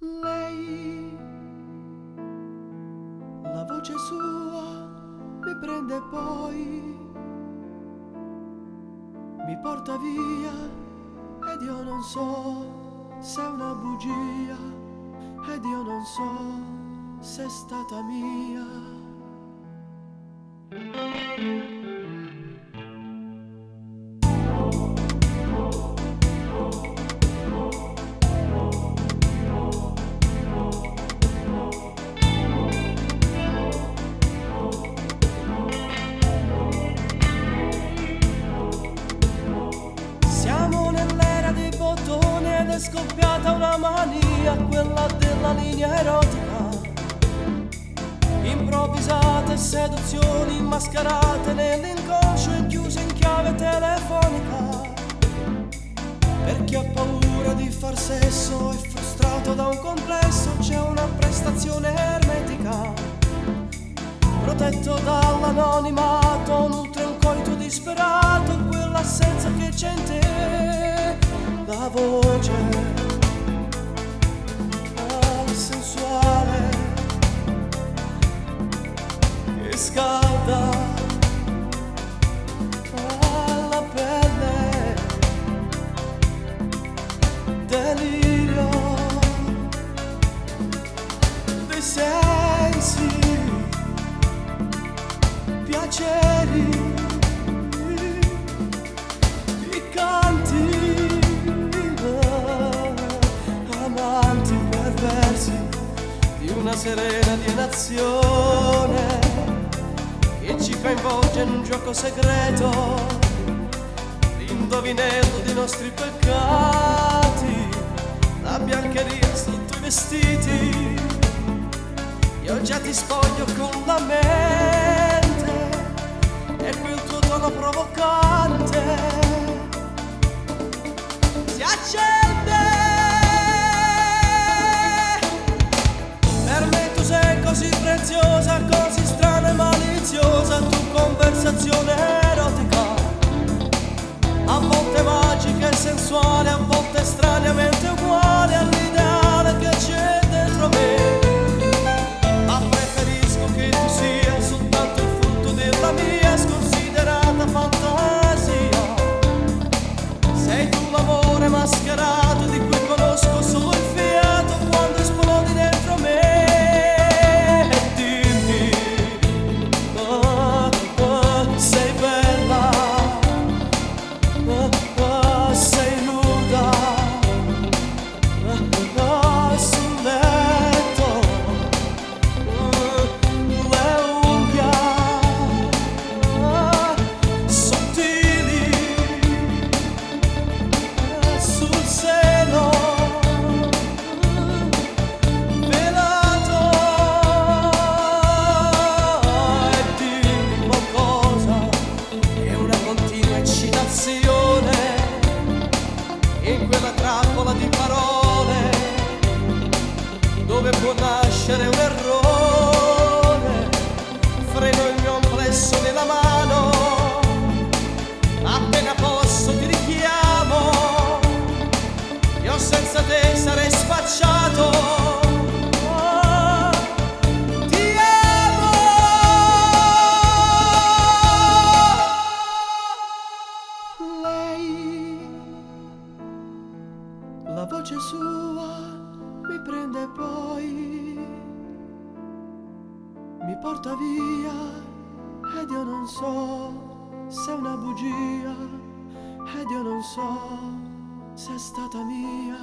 Lei, la voce sua mi prende e poi mi porta via ed io non so se è una bugia ed io non so se è stata mia. Siamo nell'era dei bottoni ed è scoppiata una mania, quella della linea erotica. Improvvisate seduzioni mascherate nell'inconscio e chiuse in chiave telefonica. Per chi ha paura di far sesso e frustrato da un complesso, c'è una prestazione ermetica. Protetto dall'anonimato, nutre un coito disperato, quell'assenza che c'è in te, la voce sensuale che scalda la pelle, delirio dei sensi, piaceri piccanti, amanti perversi di una serena alienazione che ci coinvolge in un gioco segreto, l'indovinello dei nostri peccati, la biancheria sotto i vestiti. Io già ti spoglio con la mente e quel tuo tono provocante si accende. Per me tu sei così preziosa, così strana e maliziosa, tu conversazione erotica, a volte magica e sensuale, a volte straniamente uguale all'ideale che c'è dentro me. Ma preferisco che tu sia soltanto il frutto della mia sconsiderata fantasia. Sei tu l'amore mascherato di cui conosco solo il fiato quando esplodi dentro me. E dimmi, sei bella, sei nuda, sul letto, le unghie sottili sul seno velato. E dimmi qualcosa, è una continua eccitazione in quella trappola di parole dove può nascere un errore. Freno il mio amplesso nella mano, appena posso ti richiamo, io senza te sarei spacciato. Ti amo. Lei, la voce sua mi prende e poi mi porta via ed io non so se è una bugia ed io non so se è stata mia.